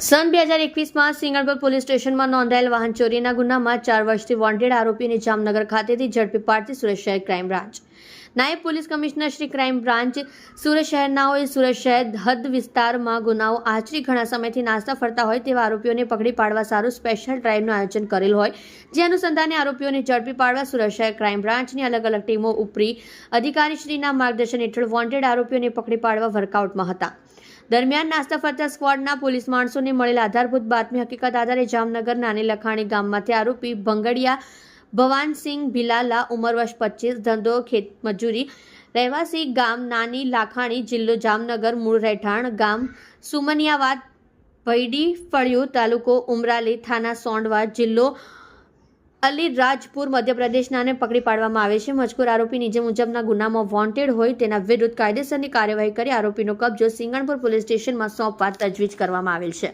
સન 2021માં Singanpur police સ્ટેશનમાં નોંધાયેલ વાહન ચોરીના ગુનામાં 4 વર્ષથી વોન્ટેડ આરોપીને જામનગર ખાતેથી ઝડપી પાડતી સુરત શહેર ક્રાઇમ બ્રાન્ચ. નાયબ police commissioner Shri crime branch Surat શહેરનાઓએ સુરત શહેર હદ વિસ્તારમાં ગુનાઓ આચરી ઘણા સમયથી નાસ્તા ફરતા હોય તેવા આરોપીઓને પકડી પાડવા સારું સ્પેશિયલ ડ્રાઇવનું આયોજન કરેલ હોય, જે અનુસંધાને આરોપીઓને ઝડપી પાડવા સુરત શહેર ક્રાઇમ બ્રાન્ચની અલગ અલગ ટીમો ઉપરી અધિકારીશ્રીના માર્ગદર્શન હેઠળ વોન્ટેડ આરોપીઓને પકડી પાડવા વર્કઆઉટમાં હતા. દરમિયાન નાસ્તા ફરતા સ્ક્વોડના પોલીસ માણસોને મળેલ આધારભૂત બાતમી હકીકત આધારે જામનગર નાની લખાણી ગામમાંથી આરોપી ભંગડિયા ભવાનસિંહ ભીલાલા ઉંમર વર્ષ 25, ધંધો ખેતમજૂરી, રહેવાસી ગામ નાની લાખાણી, જિલ્લો જામનગર, મૂળ રહેઠાણ ગામ સુમનિયાવાદ, ભૈડી ફળિયું, તાલુકો ઉમરાલી, થાના સોંડવા, જિલ્લો અલીરાજપુર, મધ્યપ્રદેશનાને પકડી પાડવામાં આવે છે. મજકૂર આરોપી નીચે મુજબના ગુનામાં વોન્ટેડ હોય તેના વિરુદ્ધ કાયદેસરની કાર્યવાહી કરી આરોપીનો કબજો સિંગણપુર પોલીસ સ્ટેશનમાં સોંપવા તજવીજ કરવામાં આવેલ છે.